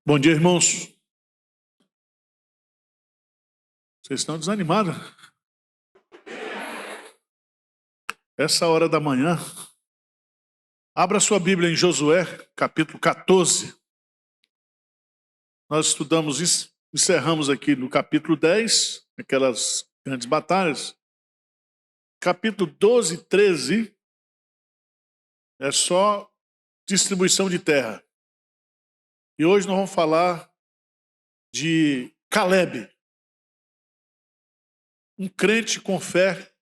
Bom dia, irmãos. Vocês estão desanimados? Essa hora da manhã. Abra sua Bíblia em Josué, capítulo 14. Nós estudamos isso, encerramos aqui no capítulo 10, aquelas grandes batalhas. Capítulo 12 e 13 é só distribuição de terra. E hoje nós vamos falar de Caleb, um crente com fé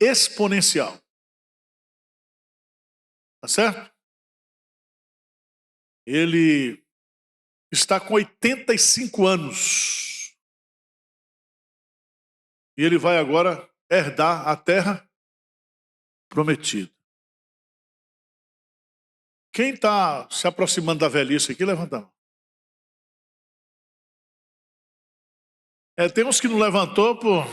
exponencial. Tá certo? Ele está com 85 anos. E ele vai agora herdar a terra prometida. Quem está se aproximando da velhice aqui, levanta a mão. Tem uns que não levantou por,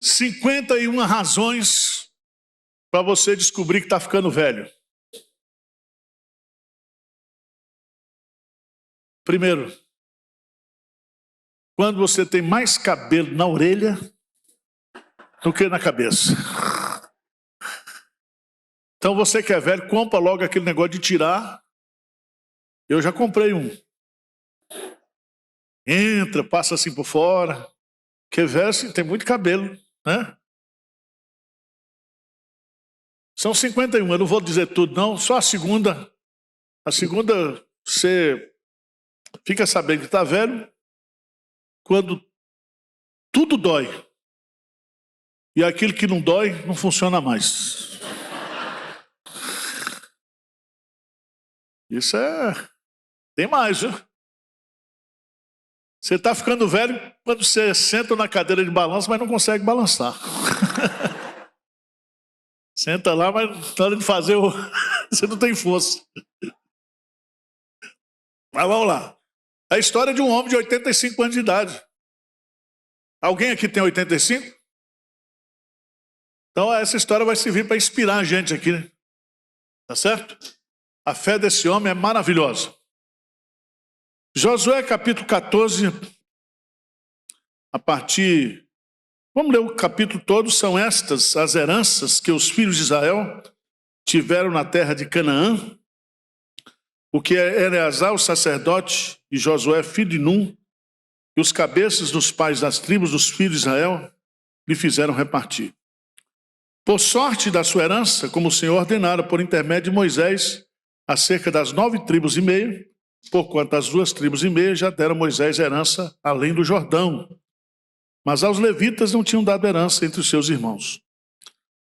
51 razões para você descobrir que está ficando velho. Primeiro, quando você tem mais cabelo na orelha do que na cabeça. Então você que é velho, compra logo aquele negócio de tirar. Eu já comprei um. Entra, passa assim por fora. Porque velho assim, tem muito cabelo, né? São 51, eu não vou dizer tudo não, só a segunda. A segunda você fica sabendo que está velho quando tudo dói. E aquilo que não dói não funciona mais. Isso tem mais, viu? Você está ficando velho quando você senta na cadeira de balanço, mas não consegue balançar. Senta lá, mas na hora de fazer, você não tem força. Mas vamos lá. A história de um homem de 85 anos de idade. Alguém aqui tem 85? Então essa história vai servir para inspirar a gente aqui, né? Tá certo? A fé desse homem é maravilhosa. Josué capítulo 14, vamos ler o capítulo todo, são estas as heranças que os filhos de Israel tiveram na terra de Canaã, o que Eleazar, o sacerdote, e Josué, filho de Num, e os cabeças dos pais das tribos dos filhos de Israel lhe fizeram repartir. Por sorte da sua herança, como o Senhor ordenara por intermédio de Moisés, acerca das 9 tribos e meia, porquanto as 2 tribos e meia já deram a Moisés herança além do Jordão. Mas aos levitas não tinham dado herança entre os seus irmãos.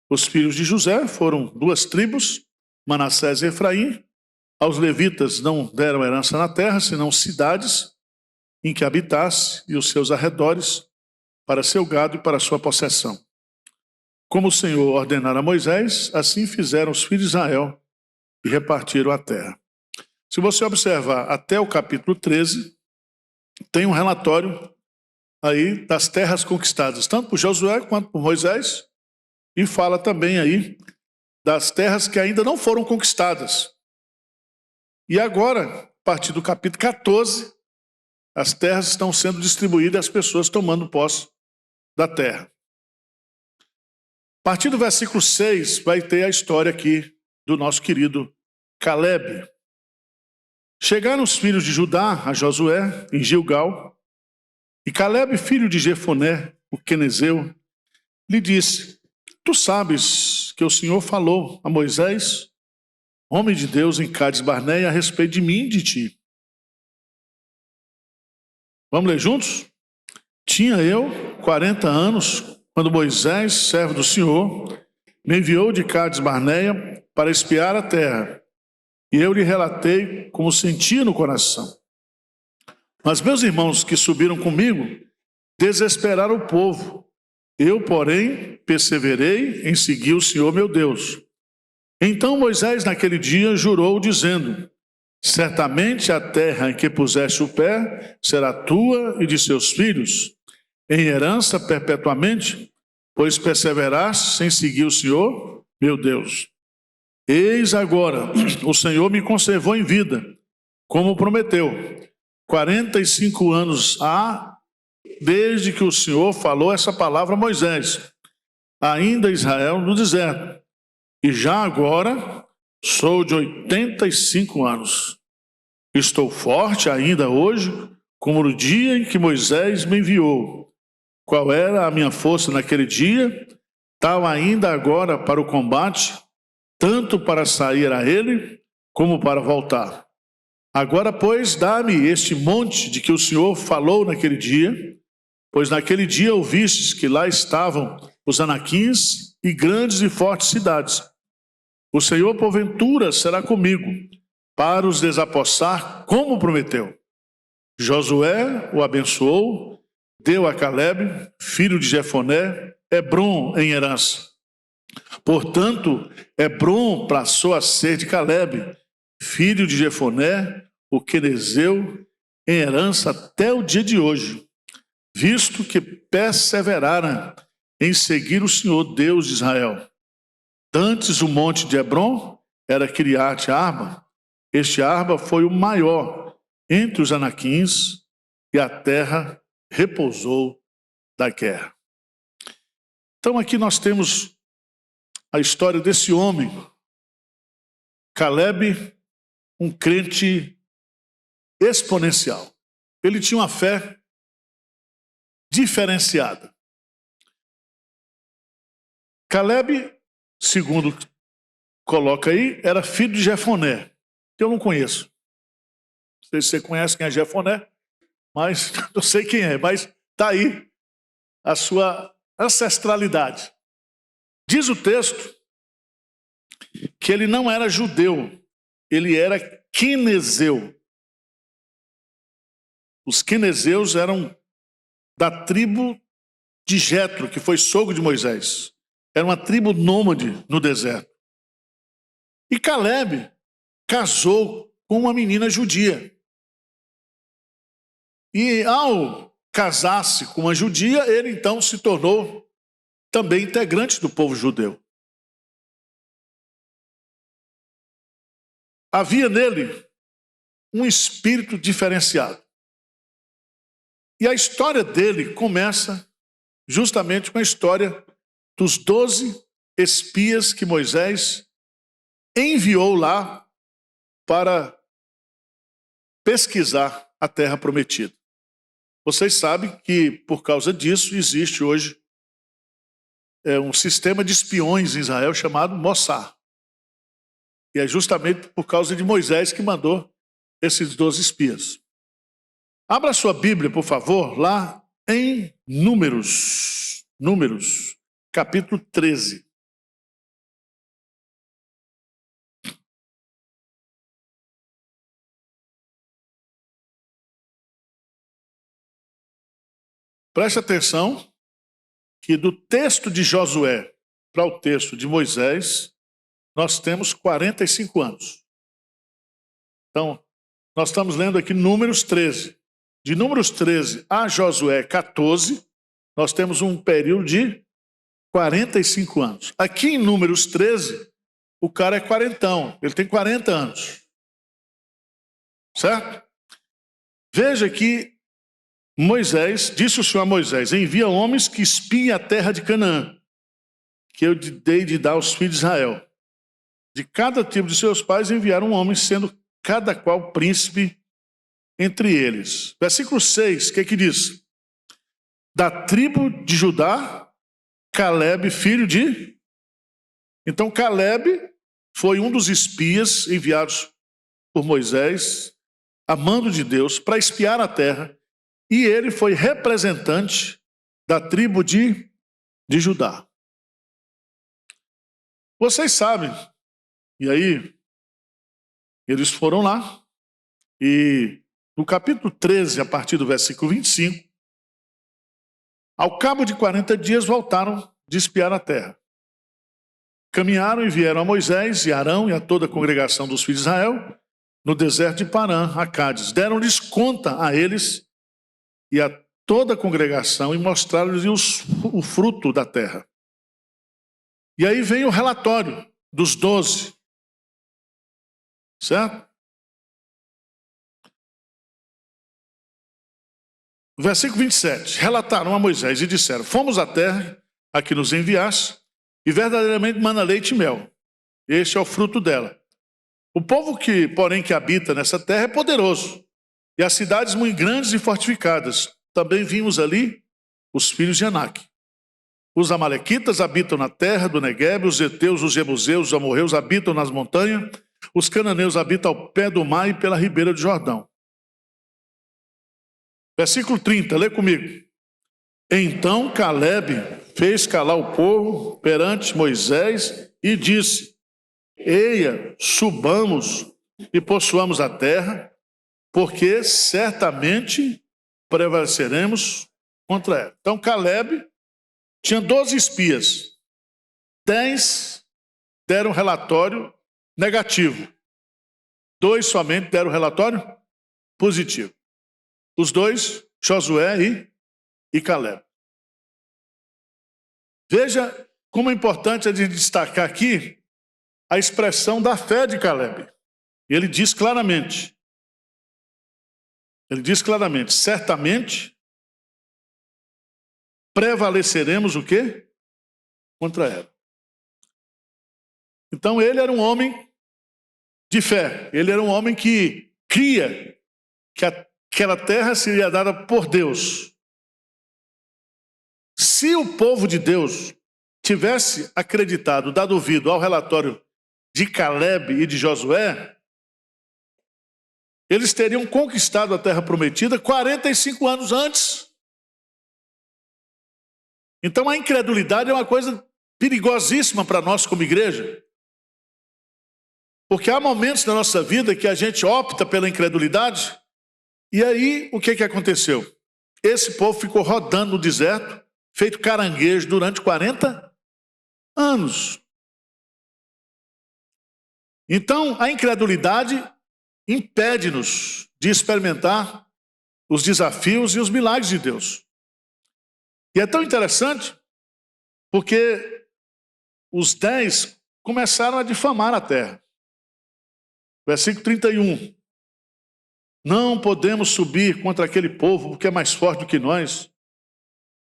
Os filhos de José foram 2 tribos, Manassés e Efraim. Aos levitas não deram herança na terra, senão cidades em que habitasse e os seus arredores, para seu gado e para sua possessão. Como o Senhor ordenara a Moisés, assim fizeram os filhos de Israel e repartiram a terra. Se você observar até o capítulo 13, tem um relatório aí das terras conquistadas, tanto por Josué quanto por Moisés, e fala também aí das terras que ainda não foram conquistadas. E agora, a partir do capítulo 14, as terras estão sendo distribuídas e as pessoas tomando posse da terra. A partir do versículo 6, vai ter a história aqui do nosso querido Caleb. Chegaram os filhos de Judá a Josué, em Gilgal, e Caleb, filho de Jefoné, o quenezeu, lhe disse: Tu sabes que o Senhor falou a Moisés, homem de Deus, em Cádiz Barneia, a respeito de mim e de ti. Vamos ler juntos? Tinha eu 40 anos, quando Moisés, servo do Senhor, me enviou de Cádiz Barneia para espiar a terra. E eu lhe relatei como sentia no coração. Mas meus irmãos que subiram comigo desesperaram o povo. Eu, porém, perseverei em seguir o Senhor meu Deus. Então Moisés naquele dia jurou, dizendo: Certamente a terra em que puseste o pé será tua e de seus filhos, em herança perpetuamente, pois perseveraste sem seguir o Senhor meu Deus. Eis agora, o Senhor me conservou em vida, como prometeu. 45 anos há desde que o Senhor falou essa palavra a Moisés, ainda Israel no deserto. E já agora sou de 85 anos. Estou forte ainda hoje, como no dia em que Moisés me enviou. Qual era a minha força naquele dia? Tal ainda agora para o combate, tanto para sair a ele, como para voltar. Agora, pois, dá-me este monte de que o Senhor falou naquele dia, pois naquele dia ouvistes que lá estavam os anaquins e grandes e fortes cidades. O Senhor, porventura, será comigo, para os desapossar, como prometeu. Josué o abençoou, deu a Calebe, filho de Jefoné, Hebrom em herança. Portanto, Hebrom passou a ser de Calebe, filho de Jefoné, o quenezeu, em herança até o dia de hoje, visto que perseveraram em seguir o Senhor Deus de Israel. Dantes o monte de Hebrom era Kiriat Arba. Este Arba foi o maior entre os anaquins, e a terra repousou da guerra. Então aqui nós temos a história desse homem, Calebe, um crente exponencial. Ele tinha uma fé diferenciada. Calebe, segundo coloca aí, era filho de Jefoné, que eu não conheço. Não sei se você conhece quem é Jefoné, mas não sei quem é, mas está aí a sua ancestralidade. Diz o texto que ele não era judeu, ele era quenezeu. Os quenezeus eram da tribo de Jetro, que foi sogro de Moisés. Era uma tribo nômade no deserto. E Calebe casou com uma menina judia. E ao casar-se com uma judia, ele então se tornou também integrante do povo judeu. Havia nele um espírito diferenciado. E a história dele começa justamente com a história dos 12 espias que Moisés enviou lá para pesquisar a terra prometida. Vocês sabem que, por causa disso, existe hoje um sistema de espiões em Israel chamado Mossad. E é justamente por causa de Moisés que mandou esses 12 espias. Abra sua Bíblia, por favor, lá em Números, capítulo 13. Preste atenção que do texto de Josué para o texto de Moisés, nós temos 45 anos. Então, nós estamos lendo aqui Números 13. De Números 13 a Josué 14, nós temos um período de 45 anos. Aqui em Números 13, o cara é quarentão, ele tem 40 anos. Certo? Veja que Moisés, disse o Senhor a Moisés, envia homens que espiem a terra de Canaã, que eu dei de dar aos filhos de Israel. De cada tribo de seus pais enviaram um homem, sendo cada qual príncipe entre eles. Versículo 6, o que diz? Da tribo de Judá, Calebe, filho de... Então Calebe foi um dos espias enviados por Moisés, a mando de Deus, para espiar a terra, e ele foi representante da tribo de Judá. Vocês sabem, e aí eles foram lá, e no capítulo 13, a partir do versículo 25, ao cabo de 40 dias voltaram de espiar a terra. Caminharam e vieram a Moisés e Arão e a toda a congregação dos filhos de Israel no deserto de Parã, a Cádiz. Deram-lhes conta a eles e a toda a congregação e mostraram-lhes o fruto da terra. E aí vem o relatório dos 12. Certo? Versículo 27. Relataram a Moisés e disseram: fomos à terra a que nos enviaste, e verdadeiramente mana leite e mel. Este é o fruto dela. O povo porém, que habita nessa terra é poderoso, e as cidades muito grandes e fortificadas. Também vimos ali os filhos de Anak. Os amalequitas habitam na terra do Neguebe, os heteus, os jebuseus, os amorreus habitam nas montanhas, os cananeus habitam ao pé do mar e pela ribeira do Jordão. Versículo 30, lê comigo. Então Caleb fez calar o povo perante Moisés e disse: eia, subamos e possuamos a terra, porque certamente prevaleceremos contra ela. Então Caleb tinha 12 espias. 10 deram relatório negativo. 2 somente deram relatório positivo. Os 2, Josué e Caleb. Veja como é importante a gente destacar aqui a expressão da fé de Caleb. Ele diz claramente, certamente prevaleceremos o quê? Contra ela. Então ele era um homem de fé, ele era um homem que cria que aquela terra seria dada por Deus. Se o povo de Deus tivesse acreditado, dado ouvido ao relatório de Caleb e de Josué, eles teriam conquistado a terra prometida 45 anos antes. Então a incredulidade é uma coisa perigosíssima para nós como igreja. Porque há momentos na nossa vida que a gente opta pela incredulidade, e aí o que aconteceu? Esse povo ficou rodando no deserto, feito caranguejo durante 40 anos. Então a incredulidade impede-nos de experimentar os desafios e os milagres de Deus. E é tão interessante porque os 10 começaram a difamar a terra. Versículo 31. Não podemos subir contra aquele povo porque é mais forte do que nós.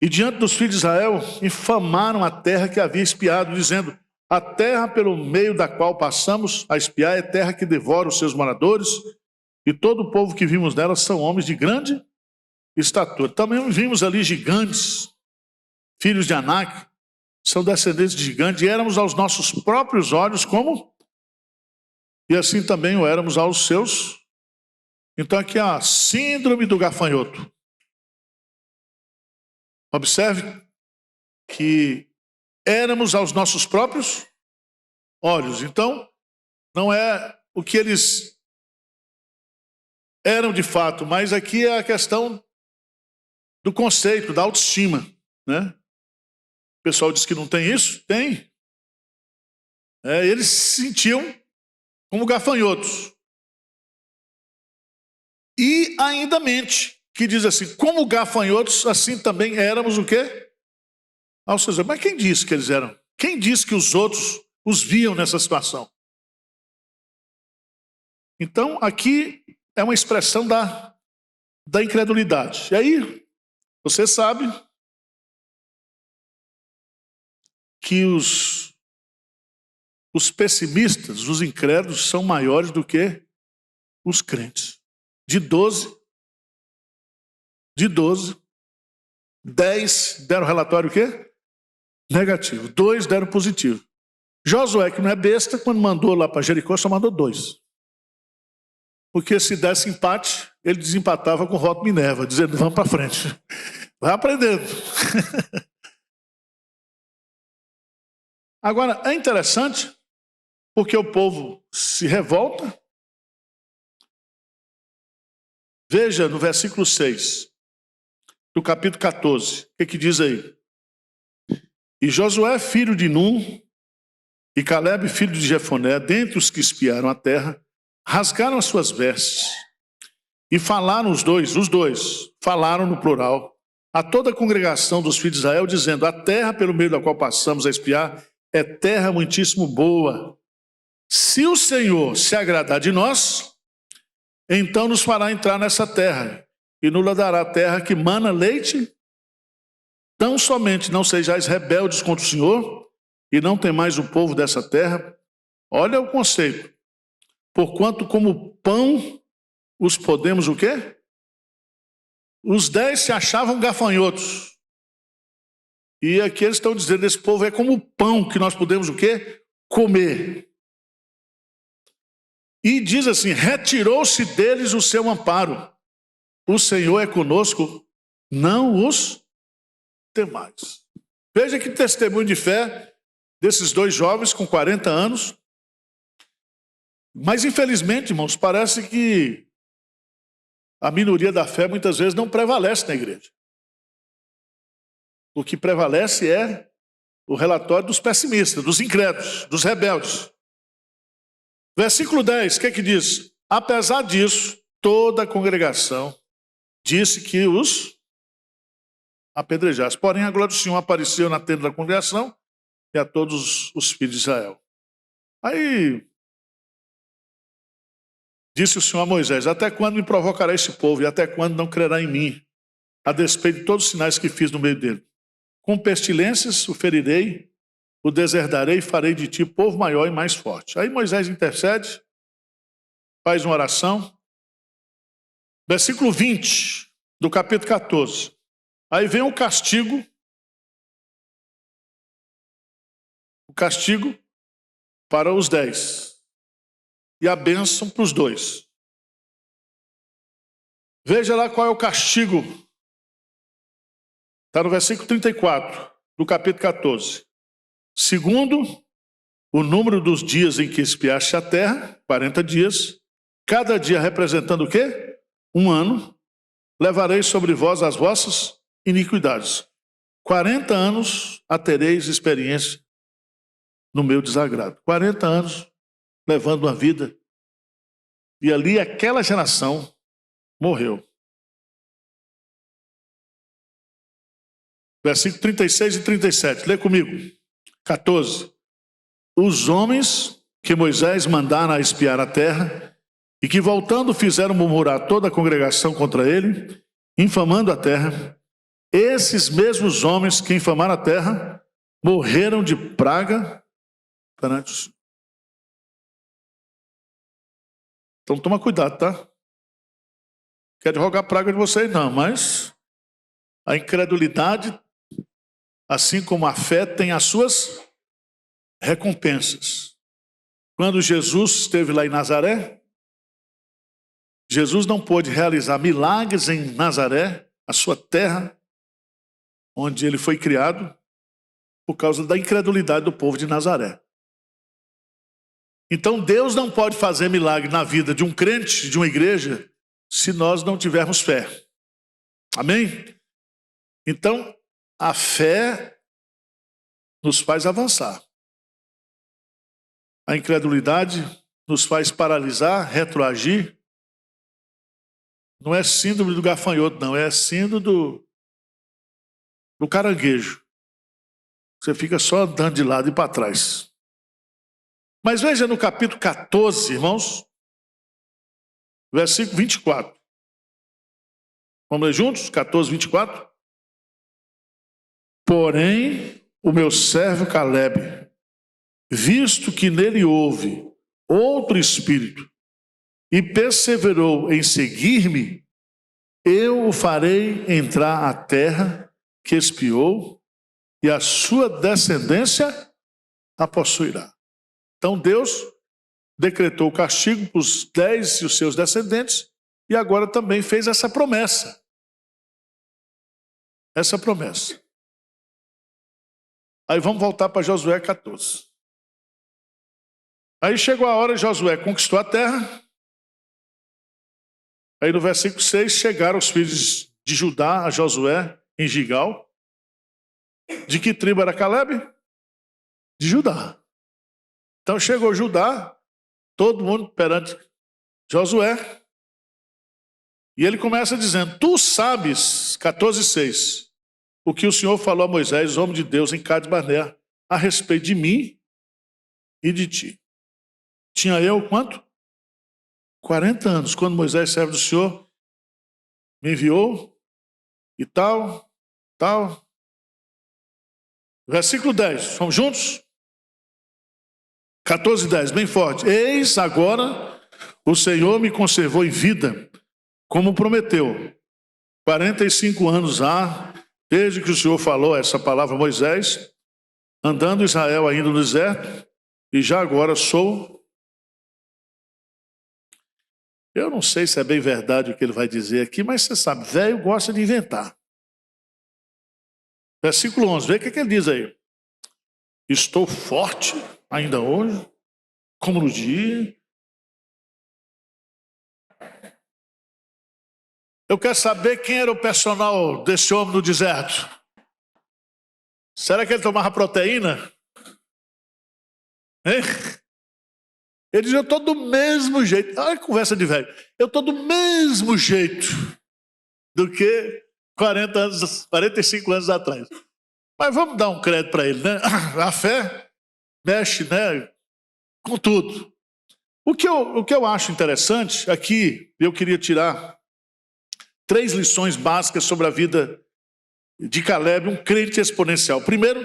E diante dos filhos de Israel, infamaram a terra que havia espiado, dizendo: a terra pelo meio da qual passamos a espiar é terra que devora os seus moradores, e todo o povo que vimos nela são homens de grande estatura. Também vimos ali gigantes, filhos de Anak, são descendentes de gigantes, e éramos aos nossos próprios olhos como? E assim também o éramos aos seus. Então aqui é a síndrome do gafanhoto. Observe que éramos aos nossos próprios olhos. Então, não é o que eles eram de fato, mas aqui é a questão do conceito, da autoestima, né? O pessoal diz que não tem isso? Tem. Eles se sentiam como gafanhotos. E ainda mente, que diz assim: como gafanhotos, assim também éramos o quê? Aos seus olhos. Mas quem disse que eles eram? Quem disse que os outros os viam nessa situação? Então, aqui é uma expressão da incredulidade. E aí, você sabe que os pessimistas, os incrédulos, são maiores do que os crentes. De 12, 10 deram relatório o quê? Negativo. 2 deram positivo. Josué, que não é besta, quando mandou lá para Jericó, só mandou 2. Porque se desse empate, ele desempatava com o Roto Minerva, dizendo: vamos para frente. Vai aprendendo. Agora, é interessante, porque o povo se revolta. Veja no versículo 6, do capítulo 14, o que diz aí? E Josué, filho de Nun, e Caleb, filho de Jefoné, dentre os que espiaram a terra, rasgaram as suas vestes e falaram os dois falaram no plural, a toda a congregação dos filhos de Israel, dizendo: a terra pelo meio da qual passamos a espiar é terra muitíssimo boa. se o Senhor se agradar de nós, então nos fará entrar nessa terra, e nos dará a terra que mana leite. Tão somente não sejais rebeldes contra o Senhor, e não temais o povo dessa terra. Olha o conceito. Porquanto como pão os podemos o quê? Os 10 se achavam gafanhotos. E aqui eles estão dizendo, esse povo é como pão que nós podemos o quê? Comer. E diz assim, retirou-se deles o seu amparo. O Senhor é conosco, não os temais. Veja que testemunho de fé desses 2 jovens com 40 anos. Mas infelizmente, irmãos, parece que a minoria da fé muitas vezes não prevalece na igreja. O que prevalece é o relatório dos pessimistas, dos incrédulos, dos rebeldes. Versículo 10, o que é que diz? Apesar disso, toda a congregação disse que os apedrejasse. Porém, a glória do Senhor apareceu na tenda da congregação e a todos os filhos de Israel. Aí disse o Senhor a Moisés, até quando me provocará esse povo e até quando não crerá em mim, a despeito de todos os sinais que fiz no meio dele? Com pestilências o ferirei, o deserdarei e farei de ti povo maior e mais forte. Aí Moisés intercede, faz uma oração. Versículo 20 do capítulo 14. Aí vem o castigo para os 10 e a bênção para os 2. Veja lá qual é o castigo. Está no versículo 34 do capítulo 14. Segundo o número dos dias em que espiaste a terra, 40 dias, cada dia representando o quê? 1 ano, levarei sobre vós as vossas iniquidades. 40 anos a tereis experiência no meu desagrado. 40 anos levando uma vida. E ali aquela geração morreu. Versículo 36 e 37. Lê comigo. 14. Os homens que Moisés mandara a espiar a terra e que voltando fizeram murmurar toda a congregação contra ele, infamando a terra, esses mesmos homens que infamaram a terra morreram de praga perante o Senhor. Então toma cuidado, tá? Quero rogar praga de vocês não, mas a incredulidade, assim como a fé, tem as suas recompensas. Quando Jesus esteve lá em Nazaré, Jesus não pôde realizar milagres em Nazaré, a sua terra, onde ele foi criado, por causa da incredulidade do povo de Nazaré. Então Deus não pode fazer milagre na vida de um crente, de uma igreja, se nós não tivermos fé. Amém? Então, a fé nos faz avançar. A incredulidade nos faz paralisar, retroagir. Não é síndrome do gafanhoto, não. É síndrome do caranguejo. Você fica só andando de lado e para trás. Mas veja no capítulo 14, irmãos, versículo 24. Vamos ler juntos? 14, 24. Porém, o meu servo Caleb, visto que nele houve outro espírito e perseverou em seguir-me, eu o farei entrar à terra que espiou e a sua descendência a possuirá. Então Deus decretou o castigo para os 10 e os seus descendentes e agora também fez essa promessa. Essa promessa. Aí vamos voltar para Josué 14. Aí chegou a hora, Josué conquistou a terra. Aí no versículo 6, chegaram os filhos de Judá a Josué em Gigal. De que tribo era Caleb? De Judá. Então chegou Judá, todo mundo perante Josué. E ele começa dizendo, tu sabes, 14:6, o que o Senhor falou a Moisés, homem de Deus, em Cades Barnea, a respeito de mim e de ti. Tinha eu quanto? 40 anos, quando Moisés, servo do Senhor, me enviou e tal. Versículo 10, vamos juntos? 14:10, bem forte. Eis agora o Senhor me conservou em vida, como prometeu. 45 anos há, desde que o Senhor falou essa palavra a Moisés, andando Israel ainda no deserto, e já agora sou... Eu não sei se é bem verdade o que ele vai dizer aqui, mas você sabe, velho gosta de inventar. Versículo 11, vê o que ele diz aí. Estou forte ainda hoje, como no dia. Eu quero saber quem era o personal desse homem no deserto. Será que ele tomava proteína? Hein? Ele diz, eu estou do mesmo jeito. Olha que conversa de velho. Eu estou do mesmo jeito do que 45 anos atrás. Mas vamos dar um crédito para ele, né? A fé mexe, né, com tudo. O que eu acho interessante aqui, eu queria tirar 3 lições básicas sobre a vida de Caleb, um crente exponencial. Primeiro,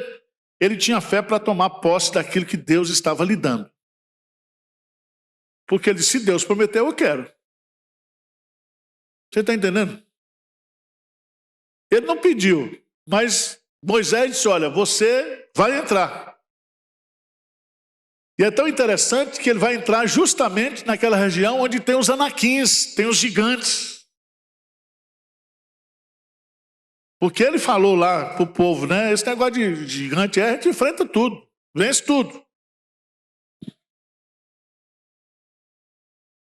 ele tinha fé para tomar posse daquilo que Deus estava lhe dando. Porque ele disse, se Deus prometeu, eu quero. Você está entendendo? Ele não pediu, mas Moisés disse, olha, você vai entrar. E é tão interessante que ele vai entrar justamente naquela região onde tem os anaquins, tem os gigantes. Porque ele falou lá para o povo, né? Esse negócio de gigante a gente enfrenta tudo, vence tudo.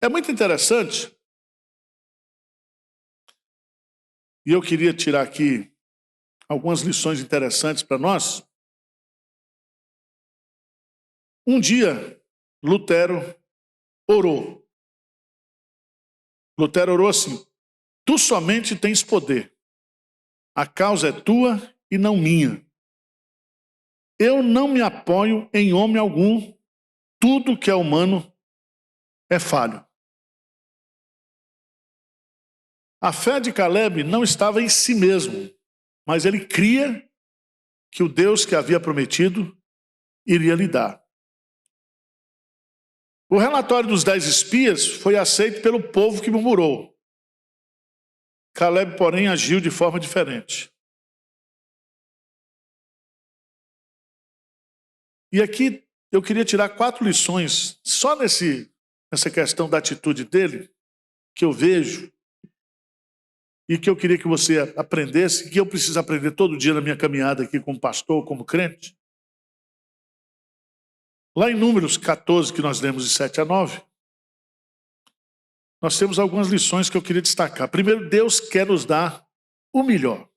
É muito interessante. E eu queria tirar aqui algumas lições interessantes para nós. Um dia, Lutero orou. Lutero orou assim: tu somente tens poder. A causa é tua e não minha. Eu não me apoio em homem algum. Tudo que é humano é falho. A fé de Caleb não estava em si mesmo, mas ele cria que o Deus que havia prometido iria lhe dar. O relatório dos 10 espias foi aceito pelo povo que murmurou. Caleb, porém, agiu de forma diferente. E aqui eu queria tirar 4 lições, só nessa questão da atitude dele, que eu vejo, e que eu queria que você aprendesse, que eu preciso aprender todo dia na minha caminhada aqui como pastor, como crente. Lá em Números 14, que nós lemos de 7 a 9, nós temos algumas lições que eu queria destacar. Primeiro, Deus quer nos dar o melhor.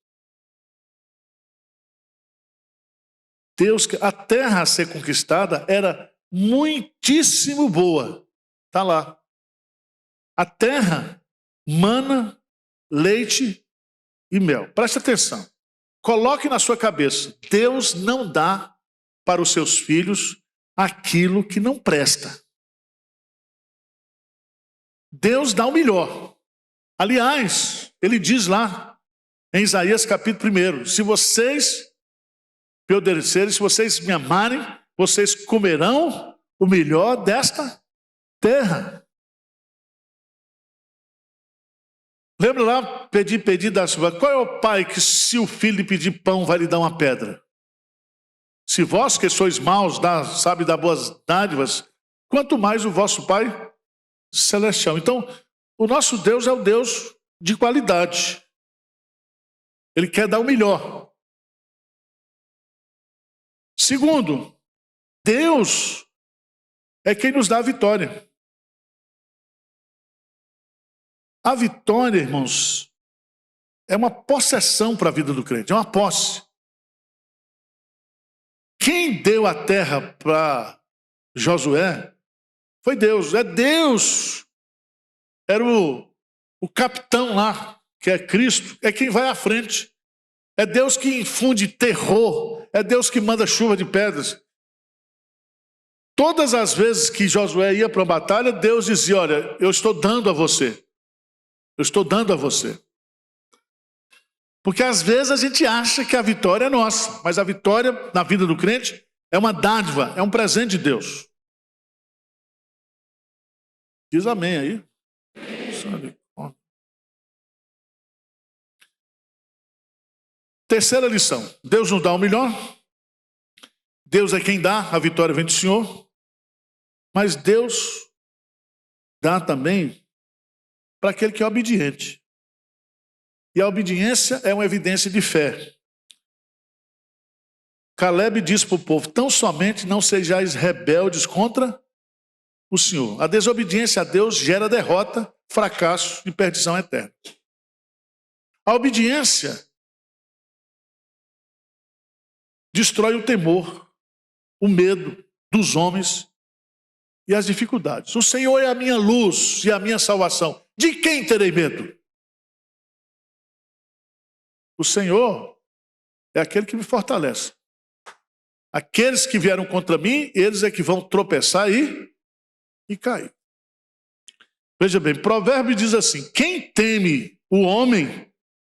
A terra a ser conquistada era muitíssimo boa. Está lá. A terra mana leite e mel. Preste atenção. Coloque na sua cabeça, Deus não dá para os seus filhos aquilo que não presta. Deus dá o melhor. Aliás, ele diz lá em Isaías capítulo 1, se vocês me obedecerem, se vocês me amarem, vocês comerão o melhor desta terra. Lembra lá, pedir da chuva. Qual é o pai que, se o filho lhe pedir pão, vai lhe dar uma pedra? Se vós que sois maus, sabe dar boas dádivas, quanto mais o vosso Pai celestial. Então, o nosso Deus é o Deus de qualidade. Ele quer dar o melhor. Segundo, Deus é quem nos dá a vitória. A vitória, irmãos, é uma possessão para a vida do crente, é uma posse. Quem deu a terra para Josué foi Deus. É Deus. Era o capitão lá, que é Cristo, é quem vai à frente. É Deus que infunde terror. É Deus que manda chuva de pedras. Todas as vezes que Josué ia para a batalha, Deus dizia: olha, eu estou dando a você. Eu estou dando a você. Porque às vezes a gente acha que a vitória é nossa, mas a vitória na vida do crente é uma dádiva, é um presente de Deus. Diz amém aí. Terceira lição: Deus nos dá o melhor. Deus é quem dá, a vitória vem do Senhor. Mas Deus dá também para aquele que é obediente. E a obediência é uma evidência de fé. Caleb diz para o povo: tão somente não sejais rebeldes contra o Senhor. A desobediência a Deus gera derrota, fracasso e perdição eterna. A obediência destrói o temor, o medo dos homens e as dificuldades. O Senhor é a minha luz e a minha salvação. De quem terei medo? O Senhor é aquele que me fortalece. Aqueles que vieram contra mim, eles é que vão tropeçar e cair. Veja bem, Provérbio diz assim: quem teme o homem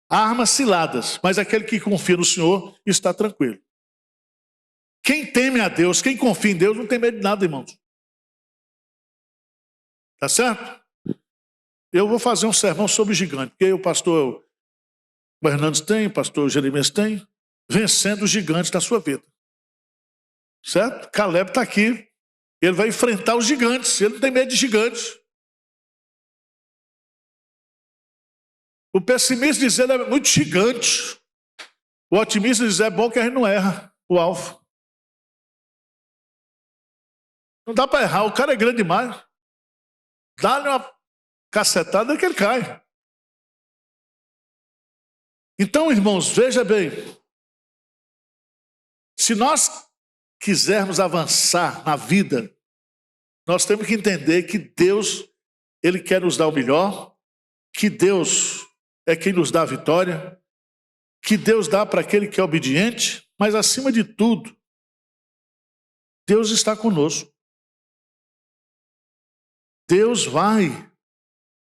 arma ciladas, mas aquele que confia no Senhor está tranquilo. Quem teme a Deus, quem confia em Deus, não tem medo de nada, irmãos. Tá certo? Eu vou fazer um sermão sobre gigante, porque o pastor Hernandes tem, o pastor Jeremias tem, vencendo os gigantes da sua vida. Certo? Caleb está aqui. Ele vai enfrentar os gigantes. Ele não tem medo de gigantes. O pessimista diz: ele é muito gigante. O otimista diz: é bom que a gente não erra o alvo. Não dá para errar. O cara é grande demais. Dá-lhe uma cacetada que ele cai. Então, irmãos, veja bem. Se nós quisermos avançar na vida, nós temos que entender que Deus, Ele quer nos dar o melhor, que Deus é quem nos dá a vitória, que Deus dá para aquele que é obediente, mas acima de tudo, Deus está conosco. Deus vai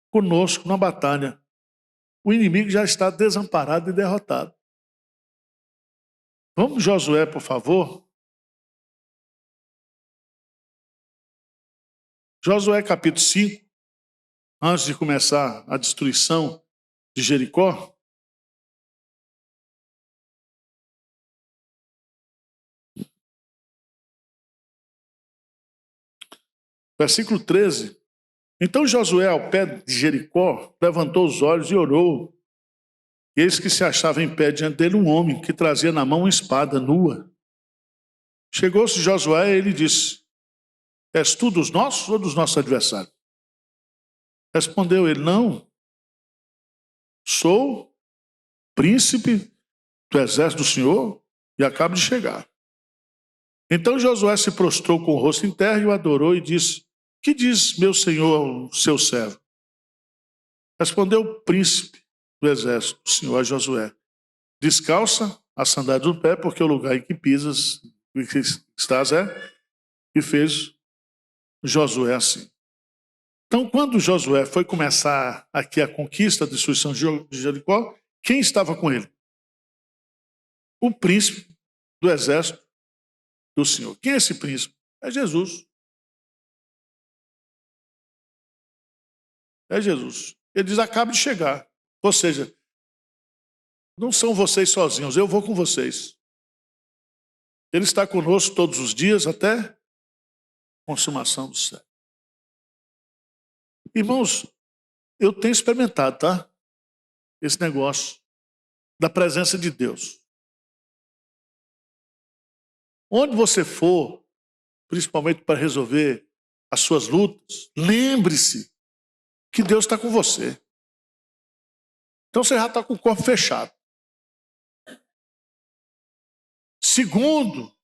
conosco na batalha. O inimigo já está desamparado e derrotado. Vamos, Josué, por favor. Josué capítulo 5, antes de começar a destruição de Jericó. Versículo 13. Então Josué, ao pé de Jericó, levantou os olhos e orou. Eis que se achava em pé diante dele um homem que trazia na mão uma espada nua. Chegou-se Josué e ele disse: és tu dos nossos ou dos nossos adversários? Respondeu ele: não, sou príncipe do exército do Senhor e acabo de chegar. Então Josué se prostrou com o rosto em terra e o adorou e disse: que diz meu senhor ao seu servo? Respondeu o príncipe do exército do Senhor a Josué: descalça a sandália do pé, porque o lugar em que pisas, em que estás e fez Josué assim. Então, quando Josué foi começar aqui a conquista, a destruição de Jericó, quem estava com ele? O príncipe do exército do Senhor. Quem é esse príncipe? É Jesus. É Jesus. Ele diz: acabo de chegar. Ou seja, não são vocês sozinhos, eu vou com vocês. Ele está conosco todos os dias até a consumação do céu. Irmãos, eu tenho experimentado, tá? Esse negócio da presença de Deus. Onde você for, principalmente para resolver as suas lutas, lembre-se que Deus está com você. Então você já está com o corpo fechado. Segundo,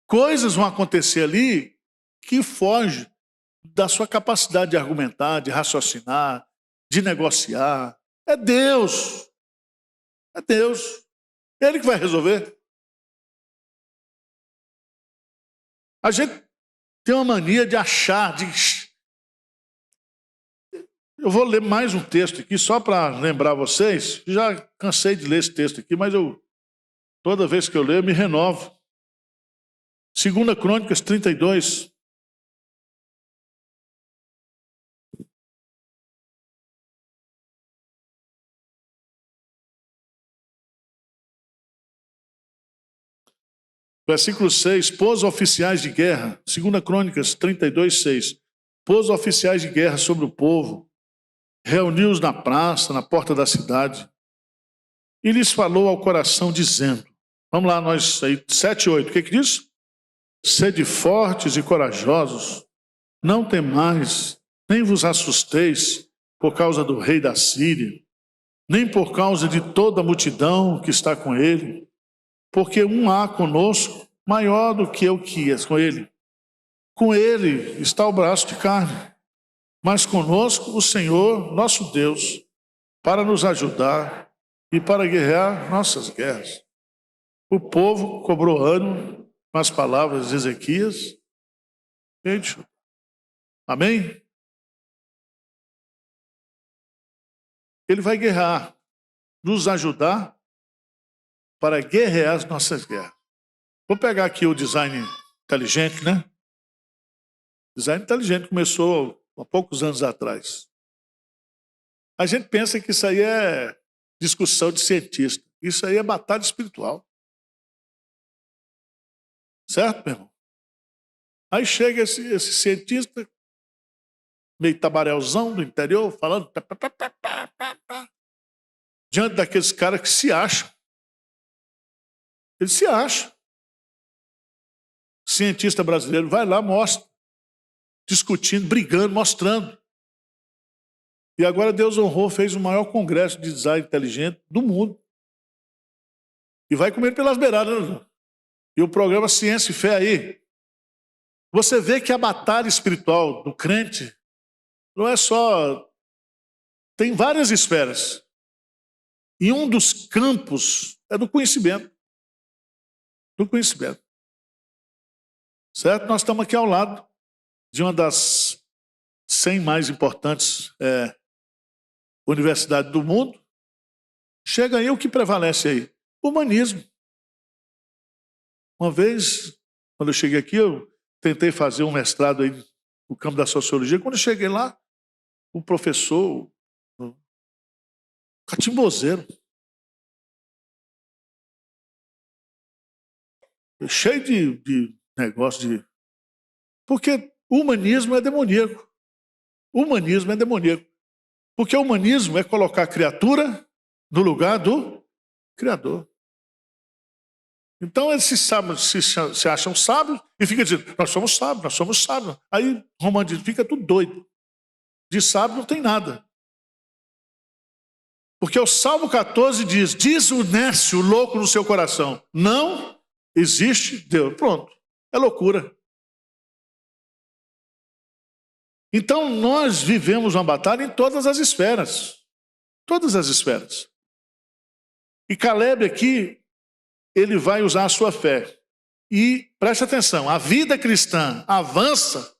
coisas vão acontecer ali que fogem da sua capacidade de argumentar, de raciocinar, de negociar. É Deus. É Deus. Ele que vai resolver. A gente tem uma mania de achar, Eu vou ler mais um texto aqui, só para lembrar vocês. Já cansei de ler esse texto aqui, mas toda vez que eu leio, eu me renovo. 2 Crônicas 32. Versículo 6, pôs oficiais de guerra, 2 Crônicas 32, 6. Pôs oficiais de guerra sobre o povo, reuniu-os na praça, na porta da cidade, e lhes falou ao coração, dizendo, vamos lá, nós aí, 7, 8, o que diz? Sede fortes e corajosos, não temais, nem vos assusteis por causa do rei da Síria, nem por causa de toda a multidão que está com ele, porque um há conosco maior do que o que é com ele. Com ele está o braço de carne, mas conosco o Senhor, nosso Deus, para nos ajudar e para guerrear nossas guerras. O povo cobrou ânimo com as palavras de Ezequias. Amém? Ele vai guerrear, nos ajudar para guerrear as nossas guerras. Vou pegar aqui o design inteligente, né? Design inteligente começou há poucos anos atrás. A gente pensa que isso aí é discussão de cientista. Isso aí é batalha espiritual. Certo, meu irmão? Aí chega esse cientista, meio tabarelzão do interior, falando diante daqueles caras que se acham. Ele se acha. Cientista brasileiro vai lá, mostra, discutindo, brigando, mostrando. E agora Deus honrou, fez o maior congresso de design inteligente do mundo. E vai comendo pelas beiradas. Né? E o programa Ciência e Fé aí. Você vê que a batalha espiritual do crente não é só... Tem várias esferas. E um dos campos é do conhecimento. Do conhecimento. Certo? Nós estamos aqui ao lado de uma das 100 mais importantes universidades do mundo. Chega aí o que prevalece aí? O humanismo. Uma vez, quando eu cheguei aqui, eu tentei fazer um mestrado aí no campo da sociologia. Quando eu cheguei lá, o professor, catimbozeiro, cheio de negócio de... Porque o humanismo é demoníaco. O humanismo é demoníaco. Porque o humanismo é colocar a criatura no lugar do Criador. Então eles se acham sábios e ficam dizendo, nós somos sábios, nós somos sábios. Aí Romano diz, fica tudo doido. De sábio não tem nada. Porque o Salmo 14 diz o nécio, o louco no seu coração, não existe Deus. Pronto, é loucura. Então nós vivemos uma batalha em todas as esferas. Todas as esferas. E Caleb aqui, ele vai usar a sua fé. E preste atenção, a vida cristã avança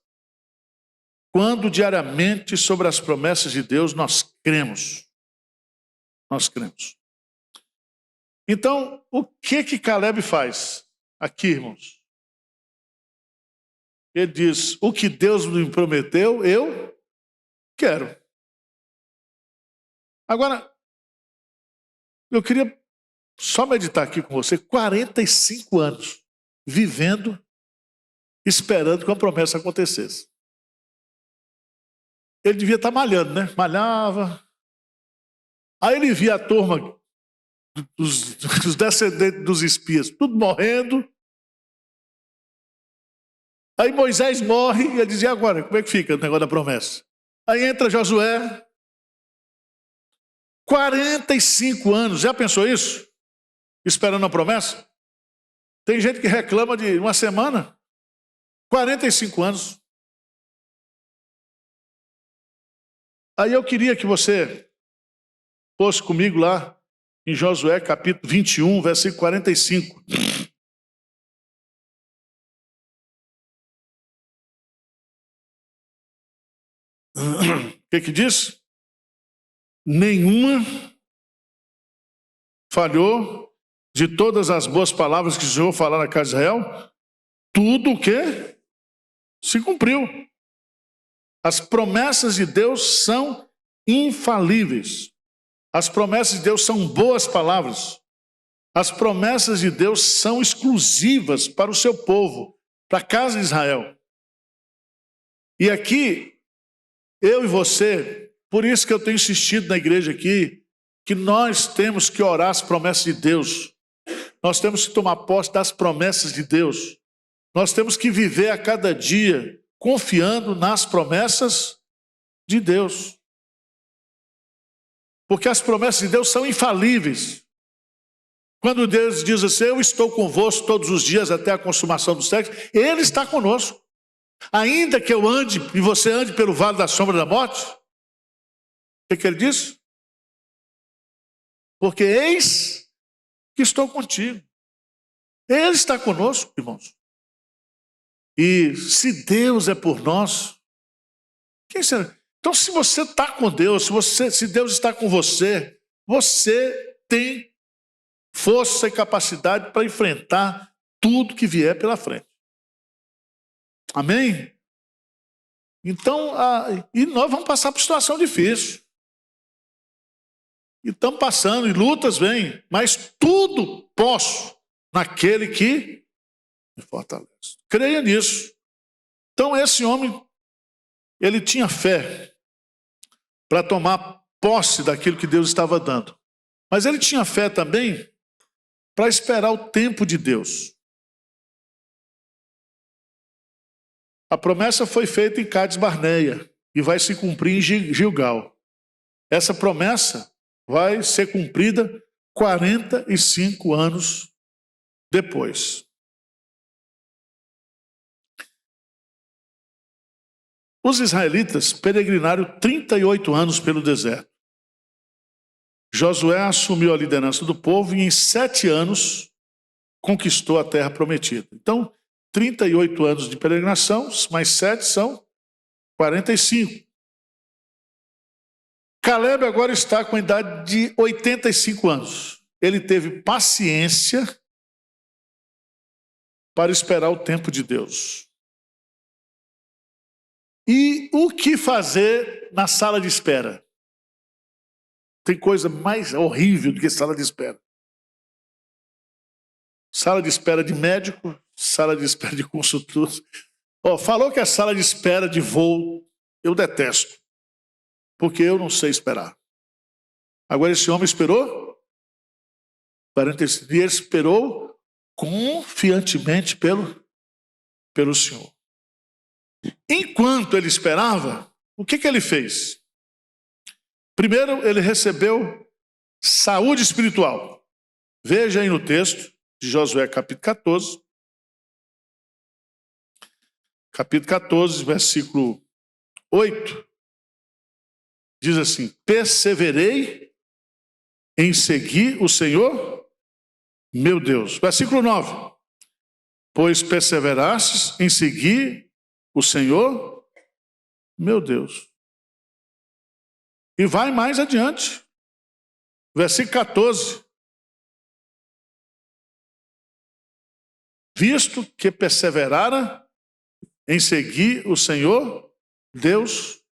quando diariamente sobre as promessas de Deus nós cremos. Nós cremos. Então, o que Caleb faz aqui, irmãos? Ele diz, o que Deus me prometeu, eu quero. Agora, eu queria só meditar aqui com você, 45 anos, vivendo, esperando que uma promessa acontecesse. Ele devia estar malhando, né? Malhava. Aí ele via a turma dos descendentes dos espias, tudo morrendo. Aí Moisés morre e ele dizia, agora, como é que fica o negócio da promessa? Aí entra Josué, 45 anos, já pensou isso? Esperando a promessa? Tem gente que reclama de uma semana, 45 anos. Aí eu queria que você fosse comigo lá em Josué capítulo 21, versículo 45. O que diz? Nenhuma falhou de todas as boas palavras que o Senhor falou na casa de Israel. Tudo o que se cumpriu. As promessas de Deus são infalíveis. As promessas de Deus são boas palavras. As promessas de Deus são exclusivas para o seu povo, para a casa de Israel. E aqui, eu e você, por isso que eu tenho insistido na igreja aqui, que nós temos que orar as promessas de Deus. Nós temos que tomar posse das promessas de Deus. Nós temos que viver a cada dia confiando nas promessas de Deus. Porque as promessas de Deus são infalíveis. Quando Deus diz assim, eu estou convosco todos os dias até a consumação dos séculos, Ele está conosco. Ainda que eu ande e você ande pelo vale da sombra da morte, o que Ele diz? Porque eis que estou contigo. Ele está conosco, irmãos. E se Deus é por nós, quem será? Então, se você está com Deus, se Deus está com você, você tem força e capacidade para enfrentar tudo que vier pela frente. Amém? Então, e nós vamos passar por situação difícil. E estamos passando, e lutas vêm, mas tudo posso naquele que me fortalece. Creia nisso. Então, esse homem, ele tinha fé para tomar posse daquilo que Deus estava dando. Mas ele tinha fé também para esperar o tempo de Deus. A promessa foi feita em Cades Barneia e vai se cumprir em Gilgal. Essa promessa vai ser cumprida 45 anos depois. Os israelitas peregrinaram 38 anos pelo deserto. Josué assumiu a liderança do povo e em 7 anos conquistou a terra prometida. Então, 38 anos de peregrinação, mais 7 são 45. Caleb agora está com a idade de 85 anos. Ele teve paciência para esperar o tempo de Deus. E o que fazer na sala de espera? Tem coisa mais horrível do que sala de espera. Sala de espera de médico, sala de espera de consultor. Falou que a sala de espera de voo, eu detesto, porque eu não sei esperar. Agora esse homem esperou 45 dias, ele esperou confiantemente pelo Senhor. Enquanto ele esperava, o que ele fez? Primeiro, ele recebeu saúde espiritual. Veja aí no texto de Josué, capítulo 14. Capítulo 14, versículo 8. Diz assim, perseverei em seguir o Senhor, meu Deus. Versículo 9. Pois perseverastes em seguir o Senhor, meu Deus. E vai mais adiante. Versículo 14. Visto que perseverara em seguir o Senhor, Deus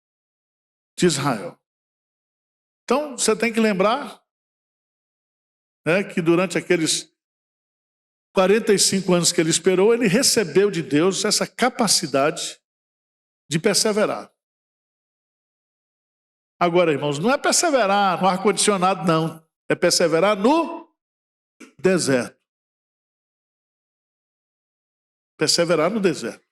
de Israel. Então, você tem que lembrar que durante aqueles 45 anos que ele esperou, ele recebeu de Deus essa capacidade de perseverar. Agora, irmãos, não é perseverar no ar-condicionado, não. É perseverar no deserto. Perseverar no deserto.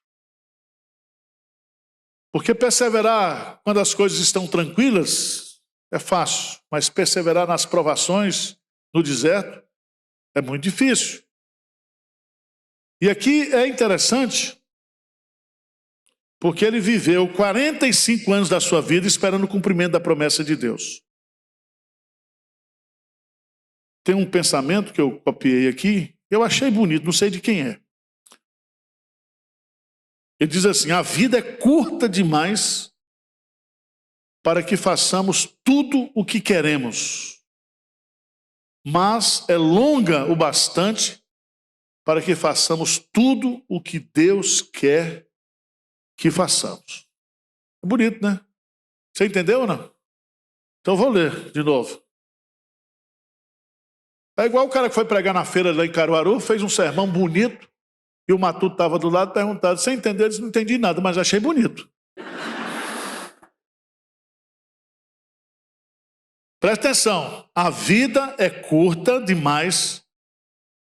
Porque perseverar quando as coisas estão tranquilas é fácil, mas perseverar nas provações, no deserto, é muito difícil. E aqui é interessante, porque ele viveu 45 anos da sua vida esperando o cumprimento da promessa de Deus. Tem um pensamento que eu copiei aqui, eu achei bonito, não sei de quem é. Ele diz assim, a vida é curta demais para que façamos tudo o que queremos, mas é longa o bastante para que façamos tudo o que Deus quer que façamos. É bonito, né? Você entendeu ou não? Então vou ler de novo. É igual o cara que foi pregar na feira lá em Caruaru, fez um sermão bonito, e o matuto estava do lado, perguntado, você entendeu? Ele disse, não entendi nada, mas achei bonito. Presta atenção, a vida é curta demais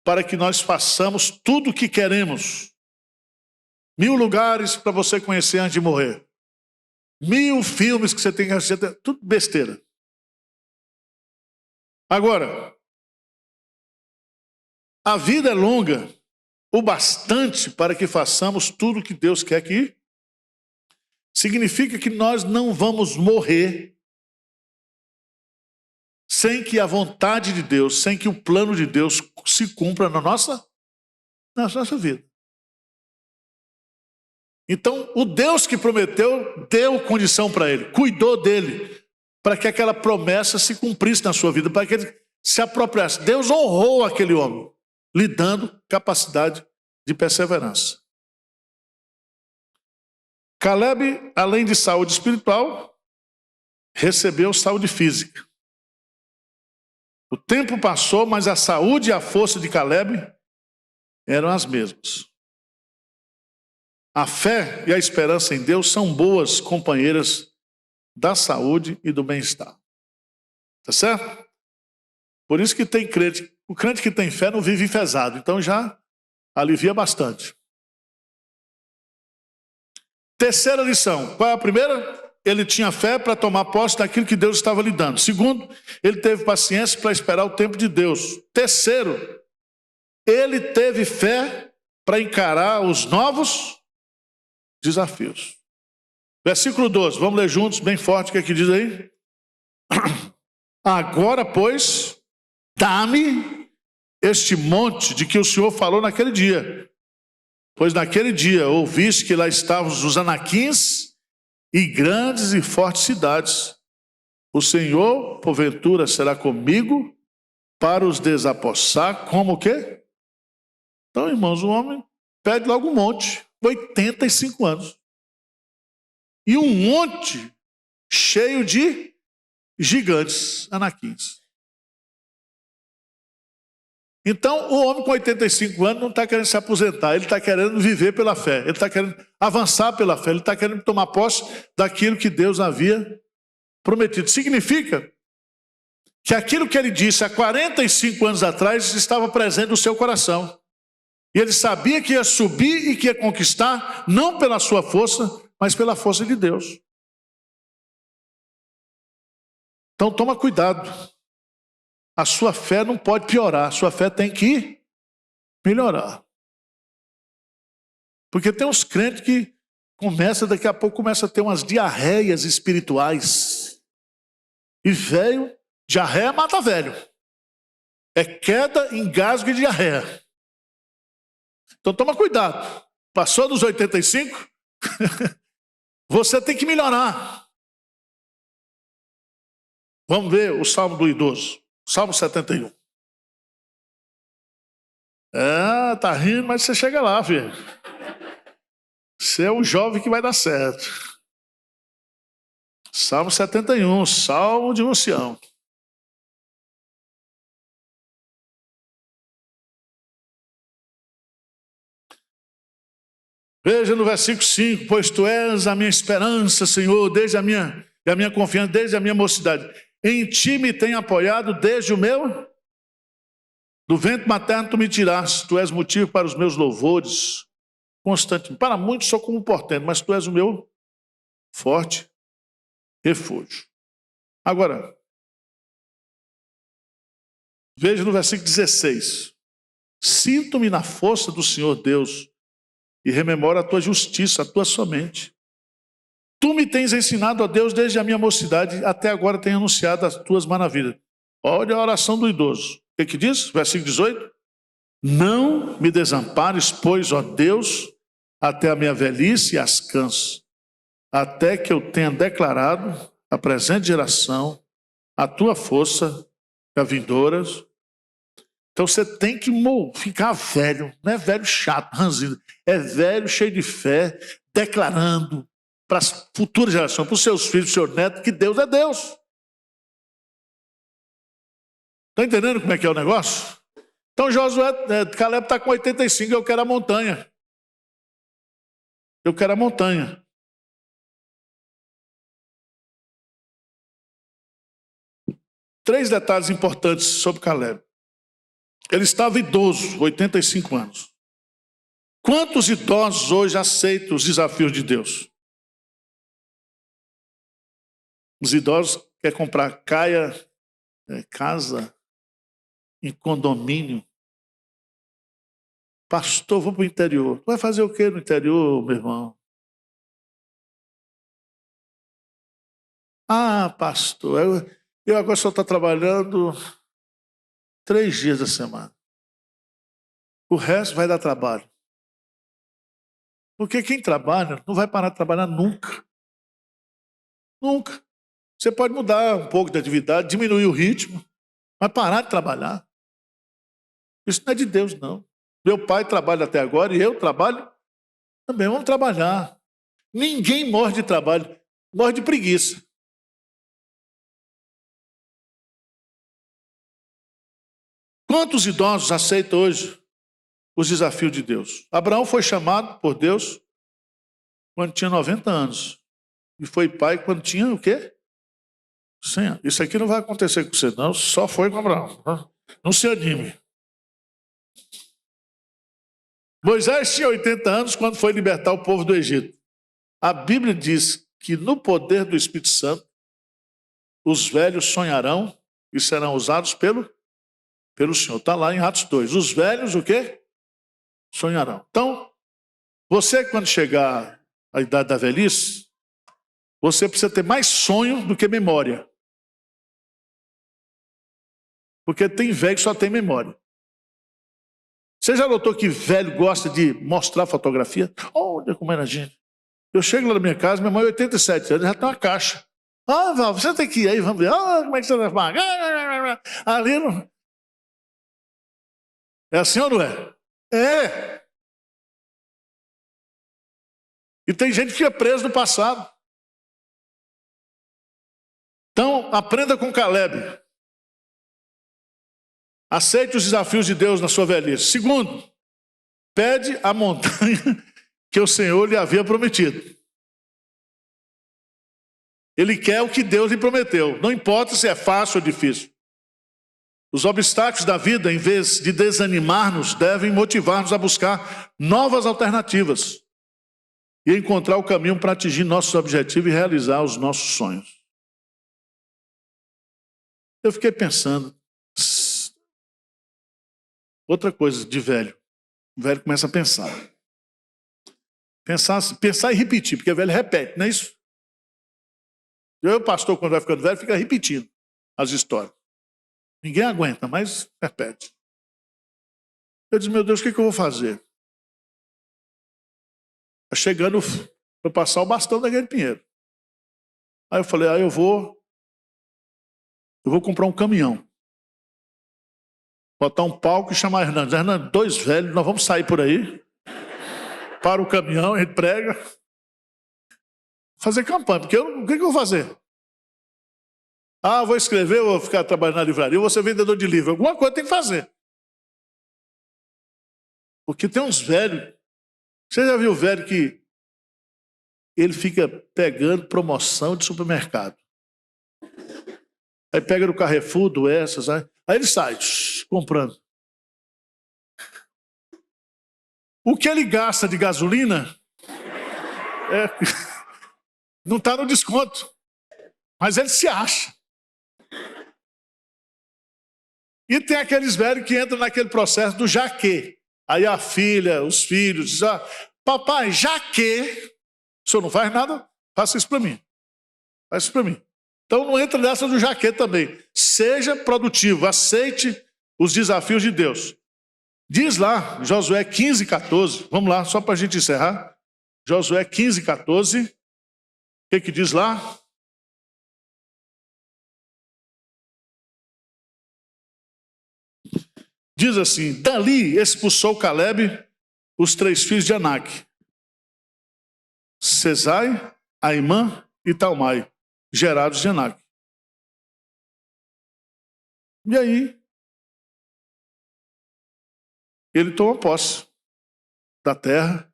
para que nós façamos tudo o que queremos. 1000 lugares para você conhecer antes de morrer. 1000 filmes que você tem que assistir, tudo besteira. Agora, a vida é longa o bastante para que façamos tudo o que Deus quer que significa que nós não vamos morrer sem que a vontade de Deus, sem que o plano de Deus se cumpra na nossa vida. Então, o Deus que prometeu, deu condição para ele, cuidou dele, para que aquela promessa se cumprisse na sua vida, para que ele se apropriasse. Deus honrou aquele homem, lhe dando capacidade de perseverança. Caleb, além de saúde espiritual, recebeu saúde física. O tempo passou, mas a saúde e a força de Caleb eram as mesmas. A fé e a esperança em Deus são boas companheiras da saúde e do bem-estar. Tá certo? Por isso que tem crente. O crente que tem fé não vive enfesado, então já alivia bastante. Terceira lição. Qual é a primeira? Ele tinha fé para tomar posse daquilo que Deus estava lhe dando. Segundo, ele teve paciência para esperar o tempo de Deus. Terceiro, ele teve fé para encarar os novos desafios. Versículo 12, vamos ler juntos, bem forte, o que é que diz aí? Agora, pois, dá-me este monte de que o Senhor falou naquele dia. Pois naquele dia ouviste que lá estavam os anaquins e grandes e fortes cidades. O Senhor, porventura, será comigo para os desapossar, como o quê? Então, irmãos, o homem pede logo um monte, 85 anos. E um monte cheio de gigantes, anaquins. Então, o homem com 85 anos não está querendo se aposentar, ele está querendo viver pela fé, ele está querendo avançar pela fé, ele está querendo tomar posse daquilo que Deus havia prometido. Significa que aquilo que ele disse há 45 anos atrás estava presente no seu coração. E ele sabia que ia subir e que ia conquistar, não pela sua força, mas pela força de Deus. Então, toma cuidado. A sua fé não pode piorar, a sua fé tem que melhorar. Porque tem uns crentes que daqui a pouco começa a ter umas diarreias espirituais. E velho, diarreia mata velho. É queda, engasgo e diarreia. Então toma cuidado. Passou dos 85, você tem que melhorar. Vamos ver o Salmo do Idoso. Salmo 71. Tá rindo, mas você chega lá, filho. Você é um jovem que vai dar certo. Salmo 71, Salmo de Sião. Veja no versículo 5, pois tu és a minha esperança, Senhor, desde a minha confiança, desde a minha mocidade. Em ti me tenho apoiado desde o meu, do ventre materno tu me tiraste, tu és motivo para os meus louvores, constantemente. Para muitos sou como um portento, mas tu és o meu forte refúgio. Agora, veja no versículo 16. Sinto-me na força do Senhor Deus e rememoro a tua justiça, a tua somente. Tu me tens ensinado, ó Deus, desde a minha mocidade, até agora tenho anunciado as tuas maravilhas. Olha a oração do idoso. O que diz? Versículo 18. Não me desampares, pois, ó Deus, até a minha velhice e as canso, até que eu tenha declarado a presente geração, a tua força, a vindouras. Então você tem que ficar velho, não é velho chato, ranzinho, é velho cheio de fé, declarando para as futuras gerações, para os seus filhos, para os seus netos, que Deus é Deus. Está entendendo como é que é o negócio? Então Caleb está com 85, eu quero a montanha. Eu quero a montanha. Três detalhes importantes sobre Caleb. Ele estava idoso, 85 anos. Quantos idosos hoje aceitam os desafios de Deus? Os idosos querem comprar casa em condomínio. Pastor, vamos para o interior. Vai fazer o que no interior, meu irmão? Ah, pastor, eu agora só estou trabalhando 3 dias da semana. O resto vai dar trabalho. Porque quem trabalha não vai parar de trabalhar nunca. Nunca. Você pode mudar um pouco de atividade, diminuir o ritmo, mas parar de trabalhar. Isso não é de Deus, não. Meu pai trabalha até agora e eu trabalho também. Vamos trabalhar. Ninguém morre de trabalho, morre de preguiça. Quantos idosos aceitam hoje os desafios de Deus? Abraão foi chamado por Deus quando tinha 90 anos. E foi pai quando tinha o quê? 100 anos. Isso aqui não vai acontecer com você, não. Só foi com Abraão. Não se anime. Moisés tinha 80 anos quando foi libertar o povo do Egito. A Bíblia diz que no poder do Espírito Santo, os velhos sonharão e serão usados pelo Senhor. Está lá em Atos 2. Os velhos o quê? Sonharão. Então, você quando chegar à idade da velhice, você precisa ter mais sonho do que memória. Porque tem velho que só tem memória. Você já notou que velho gosta de mostrar fotografia? Olha como era a gente. Eu chego lá na minha casa, minha mãe 87 anos, já tem uma caixa. Ah, Val, você tem que ir aí, vamos ver. Ah, como é que você vai pagar? Ali não... É assim ou não é? É. E tem gente que é preso no passado. Então, aprenda com Caleb. Aceite os desafios de Deus na sua velhice. Segundo, pede a montanha que o Senhor lhe havia prometido. Ele quer o que Deus lhe prometeu. Não importa se é fácil ou difícil. Os obstáculos da vida, em vez de desanimar-nos, devem motivar-nos a buscar novas alternativas e encontrar o caminho para atingir nossos objetivos e realizar os nossos sonhos. Eu fiquei pensando, outra coisa de velho. O velho começa a pensar. Pensar e repetir, porque o velho repete, não é isso? Eu, pastor, quando vai ficando velho, fica repetindo as histórias. Ninguém aguenta, mas repete. Eu disse, meu Deus, o que eu vou fazer? Está chegando para passar o bastão daquele Pinheiro. Aí eu falei, eu vou comprar um caminhão. Botar um palco e chamar Hernandes. Hernandes, 2 velhos, nós vamos sair por aí. Para o caminhão, a gente prega. Fazer campanha, porque o que eu vou fazer? Vou escrever, vou ficar trabalhando na livraria, vou ser vendedor de livro. Alguma coisa tem que fazer. Porque tem uns velhos. Você já viu o velho que ele fica pegando promoção de supermercado? Aí pega no Carrefour, do Essas, aí ele sai comprando. O que ele gasta de gasolina não está no desconto. Mas ele se acha. E tem aqueles velhos que entram naquele processo do já que. Aí a filha, os filhos dizem, papai, já que o senhor não faz nada, faça isso para mim. Faça isso para mim. Então não entra nessa do já que também. Seja produtivo, aceite os desafios de Deus. Diz lá, Josué 15, 14, vamos lá, só para a gente encerrar. Josué 15, 14, o que diz lá? diz assim: dali expulsou Caleb os 3 filhos de Anak, Sesai, Aimã e Talmai, gerados de Anak. E aí, ele toma posse da terra.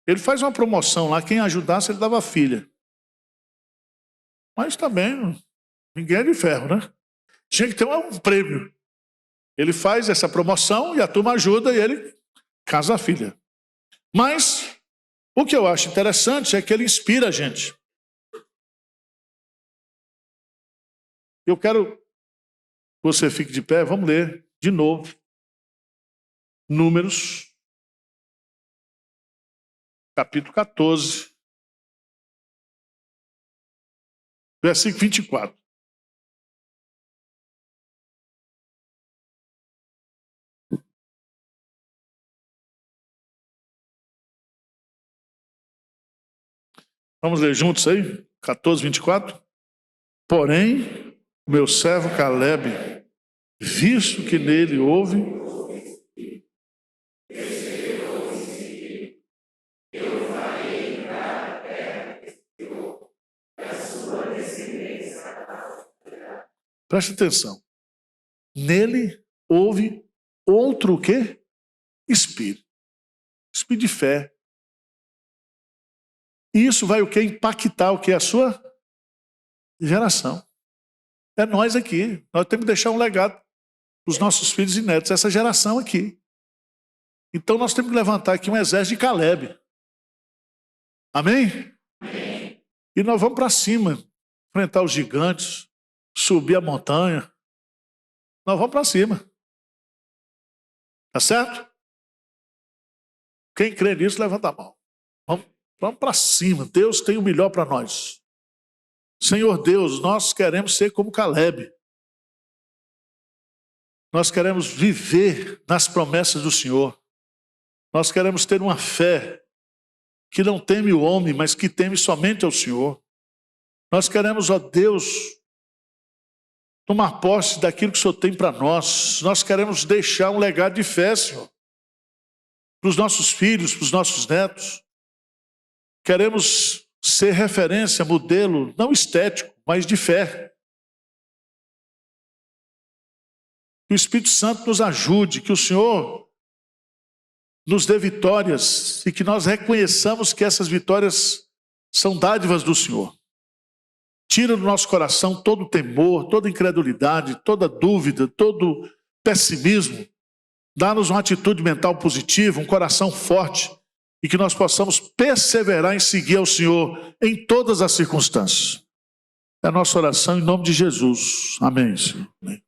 Ele faz uma promoção lá, quem ajudasse ele dava filha. Mas também, ninguém é de ferro, né? Tinha que ter um prêmio. Ele faz essa promoção e a turma ajuda e ele casa a filha. Mas o que eu acho interessante é que ele inspira a gente. Eu quero que você fique de pé, vamos ler de novo. Números, capítulo 14, versículo 24. Vamos ler juntos aí? 14, 24. Porém, o meu servo Caleb, visto que nele houve preste atenção. Nele houve outro o quê? Espírito. Espírito de fé. E isso vai o quê? Impactar o quê? A sua geração. É nós aqui. Nós temos que deixar um legado para os nossos filhos e netos, essa geração aqui. Então nós temos que levantar aqui um exército de Caleb. Amém? Amém. E nós vamos para cima, enfrentar os gigantes, subir a montanha. Nós vamos para cima. Tá certo? Quem crê nisso, levanta a mão. Vamos para cima. Deus tem o melhor para nós. Senhor Deus, nós queremos ser como Caleb. Nós queremos viver nas promessas do Senhor. Nós queremos ter uma fé que não teme o homem, mas que teme somente ao Senhor. Nós queremos, ó Deus, tomar posse daquilo que o Senhor tem para nós. Nós queremos deixar um legado de fé, Senhor, para os nossos filhos, para os nossos netos. Queremos ser referência, modelo, não estético, mas de fé. Que o Espírito Santo nos ajude, que o Senhor nos dê vitórias e que nós reconheçamos que essas vitórias são dádivas do Senhor. Tira do nosso coração todo temor, toda incredulidade, toda dúvida, todo pessimismo. Dá-nos uma atitude mental positiva, um coração forte e que nós possamos perseverar em seguir ao Senhor em todas as circunstâncias. É a nossa oração em nome de Jesus. Amém, Senhor. Amém.